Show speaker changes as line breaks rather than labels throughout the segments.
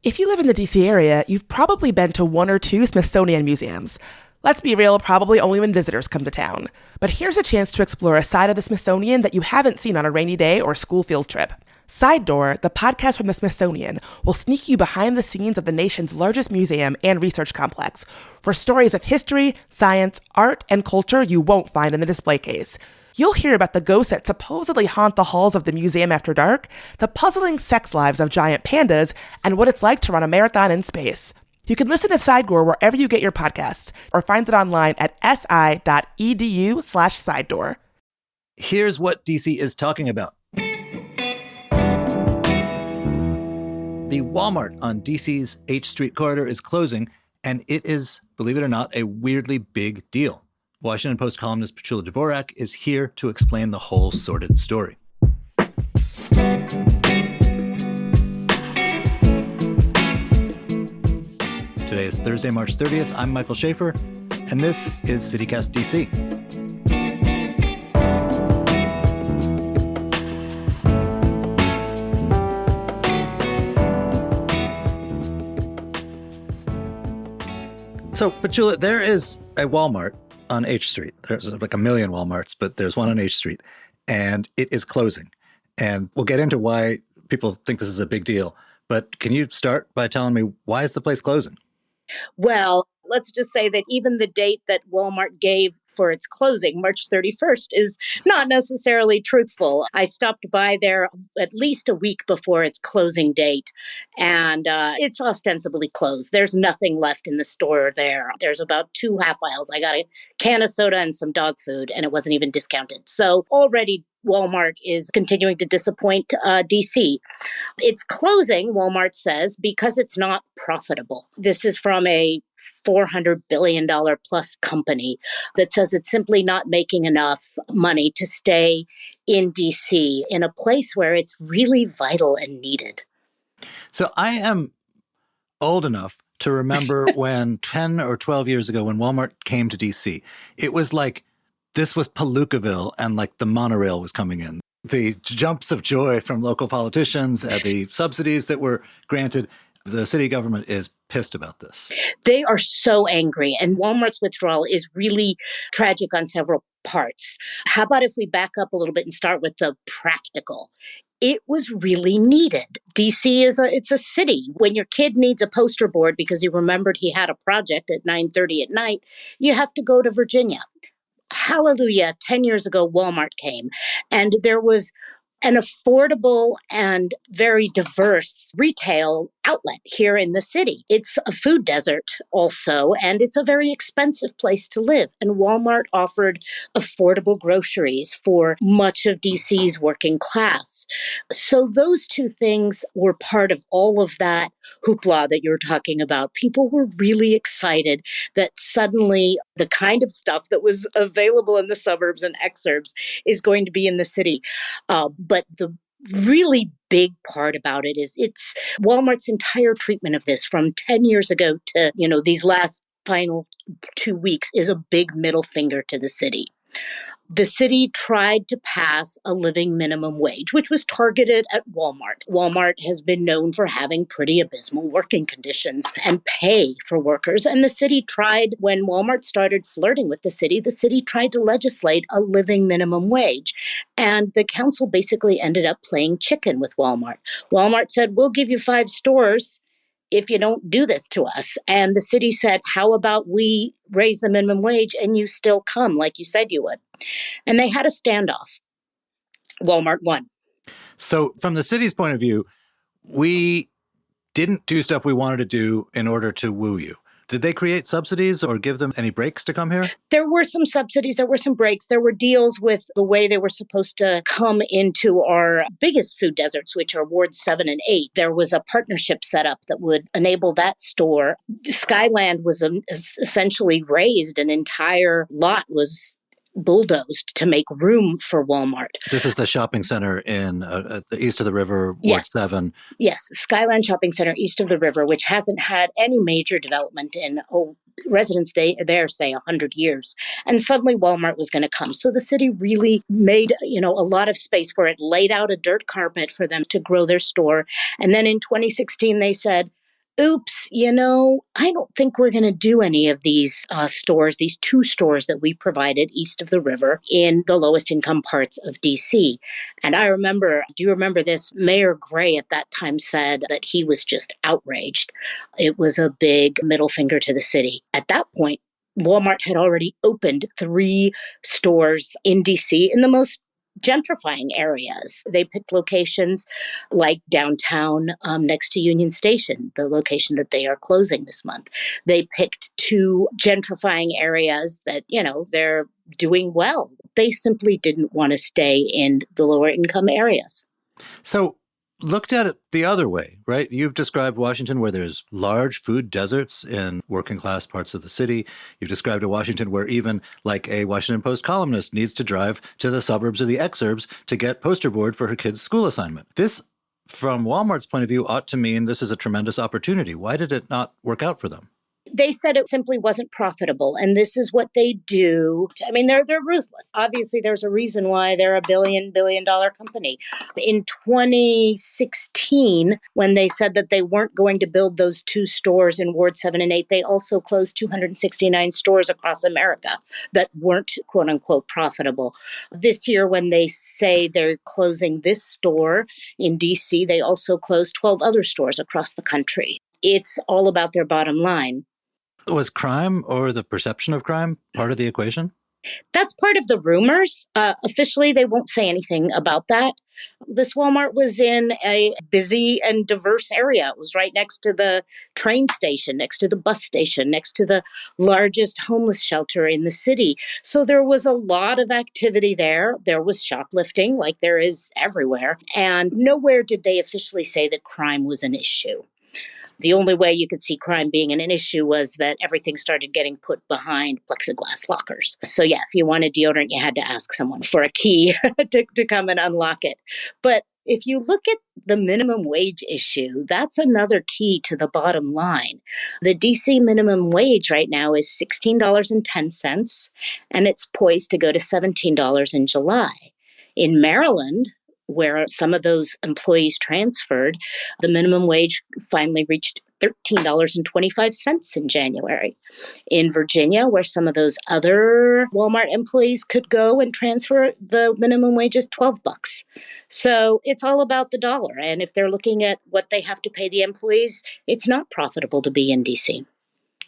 If you live in the DC area, you've probably been to one or two Smithsonian museums. Let's be real, probably only when visitors come to town. But here's a chance to explore a side of the Smithsonian that you haven't seen on a rainy day or school field trip. Side Door, the podcast from the Smithsonian, will sneak you behind the scenes of the nation's largest museum and research complex for stories of history, science, art, and culture you won't find in the display case. You'll hear about the ghosts that supposedly haunt the halls of the museum after dark, the puzzling sex lives of giant pandas, and what it's like to run a marathon in space. You can listen to Sidedoor wherever you get your podcasts, or find it online at si.edu/sidedoor.
Here's what DC is talking about. The Walmart on DC's H Street corridor is closing, and it is, believe it or not, a weirdly big deal. Washington Post columnist Petula Dvorak is here to explain the whole sordid story. Today is Thursday, March 30th. I'm Michael Schaefer, and this is CityCast DC. So, Petula, there is a Walmart on H Street. There's like a million Walmarts, but there's one on H Street, and it is closing. And we'll get into why people think this is a big deal. But can you start by telling me, why is the place closing?
Well, let's just say that even the date that Walmart gave for its closing, March 31st, is not necessarily truthful. I stopped by there at least a week before its closing date, and it's ostensibly closed. There's nothing left in the store there. There's about 2 half aisles. I got a can of soda and some dog food, and it wasn't even discounted. So already Walmart is continuing to disappoint DC. It's closing, Walmart says, because it's not profitable. This is from a $400 billion plus company that says it's simply not making enough money to stay in DC, in a place where it's really vital and needed.
So I am old enough to remember when 10 or 12 years ago, when Walmart came to DC, it was like this was Palookaville, and like the monorail was coming in. The jumps of joy from local politicians, the subsidies that were granted. The city government is pissed about this.
They are so angry, and Walmart's withdrawal is really tragic on several parts. How about if we back up a little bit and start with the practical? It was really needed. DC it's a city. When your kid needs a poster board because he remembered he had a project at 9:30 at night, you have to go to Virginia. Hallelujah, 10 years ago, Walmart came, and there was an affordable and very diverse retail outlet here in the city. It's a food desert also, and it's a very expensive place to live. And Walmart offered affordable groceries for much of DC's working class. So those two things were part of all of that hoopla that you're talking about. People were really excited that suddenly the kind of stuff that was available in the suburbs and exurbs is going to be in the city. But the really big part about it is it's Walmart's entire treatment of this from 10 years ago to, these last final 2 weeks is a big middle finger to the city. The city tried to pass a living minimum wage, which was targeted at Walmart. Walmart has been known for having pretty abysmal working conditions and pay for workers. And the city tried, when Walmart started flirting with the city tried to legislate a living minimum wage. And the council basically ended up playing chicken with Walmart. Walmart said, we'll give you 5 stores if you don't do this to us. And the city said, how about we raise the minimum wage and you still come like you said you would? And they had a standoff. Walmart won.
So from the city's point of view, we didn't do stuff we wanted to do in order to woo you. Did they create subsidies or give them any breaks to come here?
There were some subsidies. There were some breaks. There were deals with the way they were supposed to come into our biggest food deserts, which are wards 7 and 8. There was a partnership set up that would enable that store. Skyland was essentially razed. An entire lot was bulldozed to make room for Walmart.
This is the shopping center in east of the river, Ward 7.
Yes, Skyland Shopping Center east of the river, which hasn't had any major development in residents there say 100 years. And suddenly Walmart was going to come. So the city really made, a lot of space for it, laid out a dirt carpet for them to grow their store. And then in 2016, they said, oops, I don't think we're going to do any of these stores, these two stores that we provided east of the river in the lowest income parts of DC. And do you remember this? Mayor Gray at that time said that he was just outraged. It was a big middle finger to the city. At that point, Walmart had already opened 3 stores in DC in the most gentrifying areas. They picked locations like downtown next to Union Station, the location that they are closing this month. They picked 2 gentrifying areas that, they're doing well. They simply didn't want to stay in the lower income areas.
So looked at it the other way, right? You've described Washington where there's large food deserts in working class parts of the city. You've described a Washington where even like a Washington Post columnist needs to drive to the suburbs or the exurbs to get poster board for her kid's school assignment. This, from Walmart's point of view, ought to mean this is a tremendous opportunity. Why did it not work out for them?
They said it simply wasn't profitable. And this is what they do. I mean, they're ruthless. Obviously, there's a reason why they're a billion dollar company. In 2016, when they said that they weren't going to build those 2 stores in Ward 7 and 8, they also closed 269 stores across America that weren't, quote unquote, profitable. This year, when they say they're closing this store in DC, they also closed 12 other stores across the country. It's all about their bottom line.
Was crime or the perception of crime part of the equation?
That's part of the rumors. Officially, they won't say anything about that. This Walmart was in a busy and diverse area. It was right next to the train station, next to the bus station, next to the largest homeless shelter in the city. So there was a lot of activity there. There was shoplifting, like there is everywhere. And nowhere did they officially say that crime was an issue. The only way you could see crime being an issue was that everything started getting put behind plexiglass lockers. So yeah, if you wanted deodorant, you had to ask someone for a key to come and unlock it. But if you look at the minimum wage issue, that's another key to the bottom line. The DC minimum wage right now is $16.10, and it's poised to go to $17 in July. In Maryland, where some of those employees transferred, the minimum wage finally reached $13.25 in January. In Virginia, where some of those other Walmart employees could go and transfer, the minimum wage is $12. So it's all about the dollar. And if they're looking at what they have to pay the employees, it's not profitable to be in DC.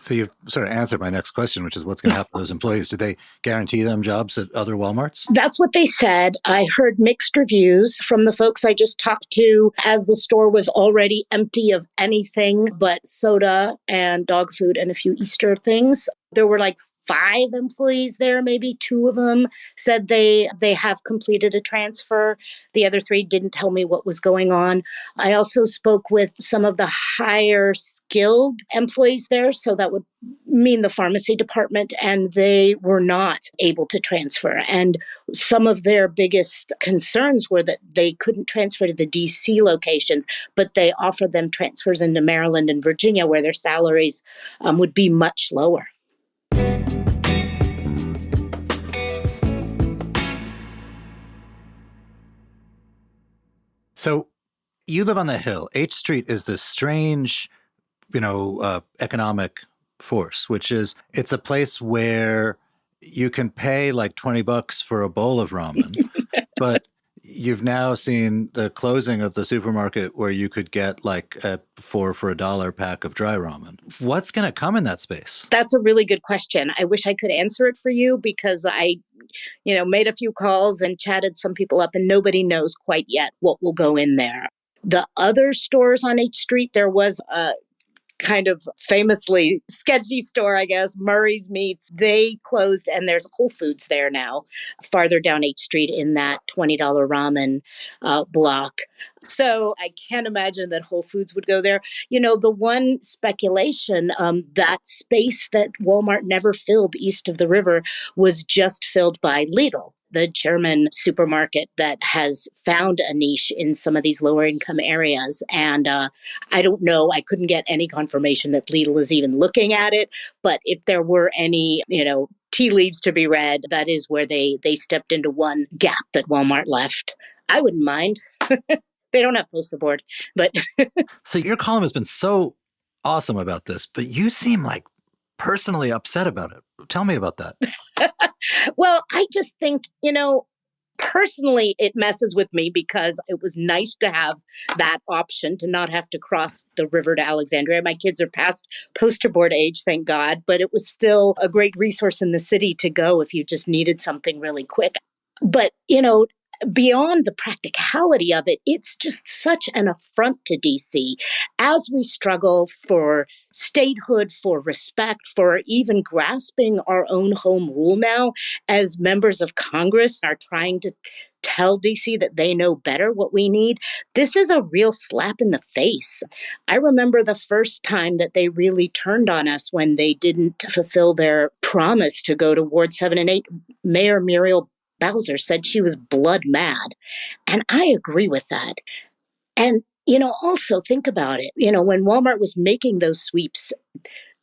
So you've sort of answered my next question, which is what's going to happen to those employees? Did they guarantee them jobs at other Walmarts?
That's what they said. I heard mixed reviews from the folks I just talked to, as the store was already empty of anything but soda and dog food and a few Easter things. There were like 5 employees there, maybe 2 of them said they have completed a transfer. The other 3 didn't tell me what was going on. I also spoke with some of the higher skilled employees there, so that would mean the pharmacy department, and they were not able to transfer. And some of their biggest concerns were that they couldn't transfer to the DC locations, but they offered them transfers into Maryland and Virginia, where their salaries would be much lower.
So you live on the Hill. H Street is this strange, economic force, which is it's a place where you can pay like $20 for a bowl of ramen, but you've now seen the closing of the supermarket where you could get like a 4 for $1 pack of dry ramen. What's going to come in that space?
That's a really good question. I wish I could answer it for you because I made a few calls and chatted some people up, and nobody knows quite yet what will go in there. The other stores on H Street, there was a kind of famously sketchy store, I guess, Murray's Meats. They closed, and there's Whole Foods there now, farther down H Street in that $20 ramen block. So I can't imagine that Whole Foods would go there. The one speculation, that space that Walmart never filled east of the river was just filled by Lidl, the German supermarket that has found a niche in some of these lower income areas. And I don't know, I couldn't get any confirmation that Lidl is even looking at it. But if there were any, tea leaves to be read, that is where they stepped into one gap that Walmart left. I wouldn't mind. They don't have poster board, but
So your column has been so awesome about this, but you seem like personally upset about it. Tell me about that.
Well, I just think, personally, it messes with me because it was nice to have that option to not have to cross the river to Alexandria. My kids are past poster board age, thank God, but it was still a great resource in the city to go if you just needed something really quick. But, beyond the practicality of it, it's just such an affront to DC as we struggle for statehood, for respect, for even grasping our own home rule now, as members of Congress are trying to tell DC that they know better what we need. This is a real slap in the face. I remember the first time that they really turned on us when they didn't fulfill their promise to go to Ward 7 and 8. Mayor Muriel Bowser said she was blood mad. And I agree with that. And, also think about it. When Walmart was making those sweeps,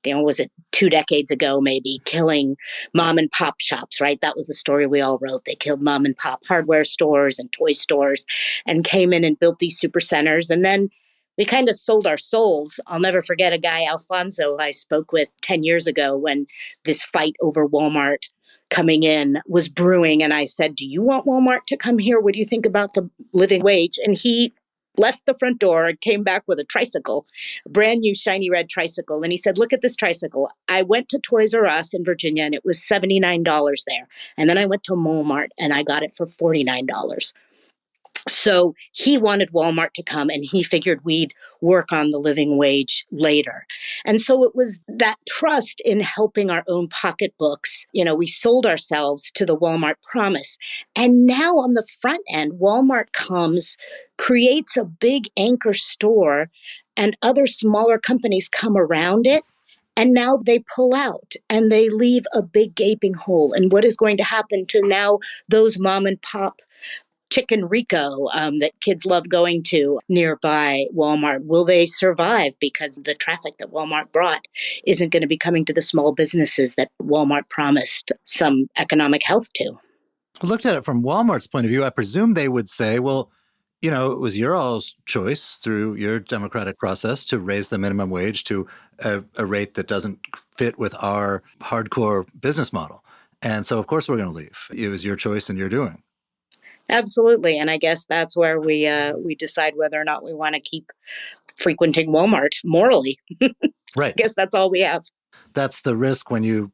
was it 2 decades ago, maybe, killing mom and pop shops, right? That was the story we all wrote. They killed mom and pop hardware stores and toy stores and came in and built these super centers. And then we kind of sold our souls. I'll never forget a guy, Alfonso, I spoke with 10 years ago when this fight over Walmart coming in was brewing. And I said, do you want Walmart to come here? What do you think about the living wage? And he left the front door and came back with a tricycle, a brand new shiny red tricycle. And he said, look at this tricycle. I went to Toys R Us in Virginia and it was $79 there. And then I went to Walmart and I got it for $49. So he wanted Walmart to come and he figured we'd work on the living wage later. And so it was that trust in helping our own pocketbooks. We sold ourselves to the Walmart promise. And now on the front end, Walmart comes, creates a big anchor store, and other smaller companies come around it. And now they pull out and they leave a big gaping hole. And what is going to happen to now those mom and pop Chicken Rico that kids love going to nearby Walmart? Will they survive because the traffic that Walmart brought isn't going to be coming to the small businesses that Walmart promised some economic health to?
I looked at it from Walmart's point of view. I presume they would say, well, it was your all's choice through your democratic process to raise the minimum wage to a rate that doesn't fit with our hardcore business model. And so, of course, we're going to leave. It was your choice and your doing.
Absolutely. And I guess that's where we decide whether or not we want to keep frequenting Walmart morally.
Right.
I guess that's all we have.
That's the risk when you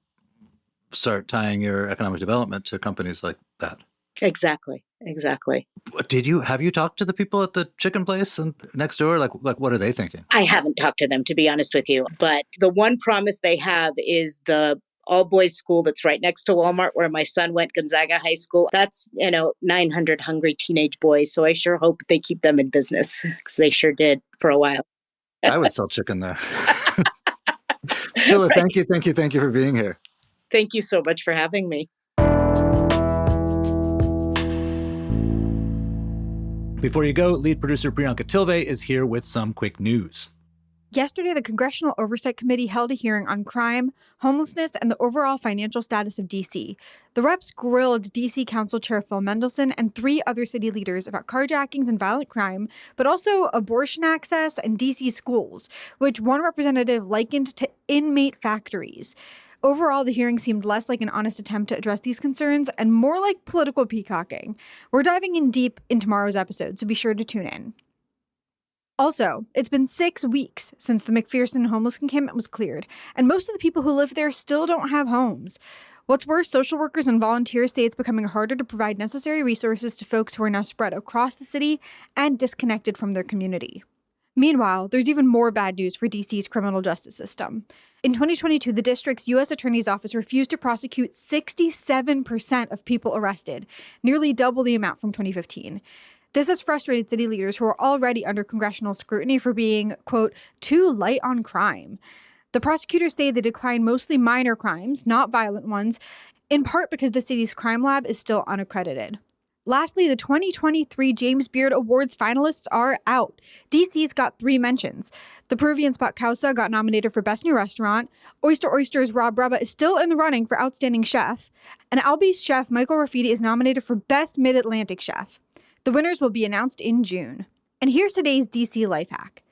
start tying your economic development to companies like that.
Exactly.
Have you talked to the people at the chicken place and next door? Like what are they thinking?
I haven't talked to them, to be honest with you. But the one promise they have is the all-boys school that's right next to Walmart where my son went, Gonzaga High School. That's, 900 hungry teenage boys. So I sure hope they keep them in business because they sure did for a while.
I would sell chicken there. Sheila, right. Thank you for being here.
Thank you so much for having me.
Before you go, lead producer Priyanka Tilve is here with some quick news.
Yesterday, the Congressional Oversight Committee held a hearing on crime, homelessness, and the overall financial status of D.C. The reps grilled D.C. Council Chair Phil Mendelson and 3 other city leaders about carjackings and violent crime, but also abortion access and D.C. schools, which one representative likened to inmate factories. Overall, the hearing seemed less like an honest attempt to address these concerns and more like political peacocking. We're diving in deep in tomorrow's episode, so be sure to tune in. Also, it's been 6 weeks since the McPherson homeless encampment was cleared, and most of the people who live there still don't have homes. What's worse, social workers and volunteers say it's becoming harder to provide necessary resources to folks who are now spread across the city and disconnected from their community. Meanwhile, there's even more bad news for DC's criminal justice system. In 2022, the district's U.S. Attorney's Office refused to prosecute 67% of people arrested, nearly double the amount from 2015. This has frustrated city leaders who are already under congressional scrutiny for being, quote, too light on crime. The prosecutors say they decline mostly minor crimes, not violent ones, in part because the city's crime lab is still unaccredited. Lastly, the 2023 James Beard Awards finalists are out. DC's got 3 mentions. The Peruvian spot Causa got nominated for Best New Restaurant. Oyster's Rob Rubba is still in the running for Outstanding Chef. And Albi's chef Michael Rafiti is nominated for Best Mid-Atlantic Chef. The winners will be announced in June. And here's today's DC Life Hack.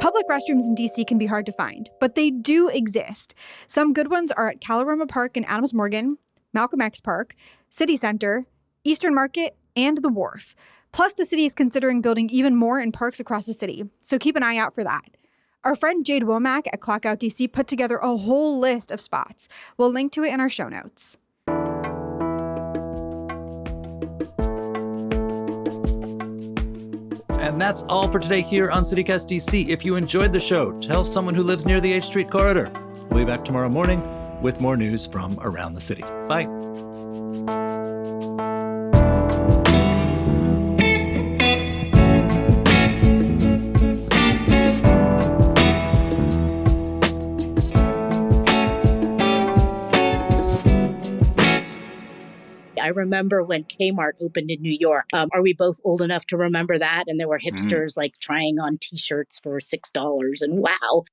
Public restrooms in DC can be hard to find, but they do exist. Some good ones are at Kalorama Park in Adams Morgan, Malcolm X Park, City Center, Eastern Market, and the Wharf. Plus, the city is considering building even more in parks across the city, so keep an eye out for that. Our friend Jade Womack at Clockout DC put together a whole list of spots. We'll link to it in our show notes.
And that's all for today here on CityCast DC. If you enjoyed the show, tell someone who lives near the H Street corridor. We'll be back tomorrow morning with more news from around the city. Bye.
I remember when Kmart opened in New York. Are we both old enough to remember that? And there were hipsters like trying on T-shirts for $6. And wow,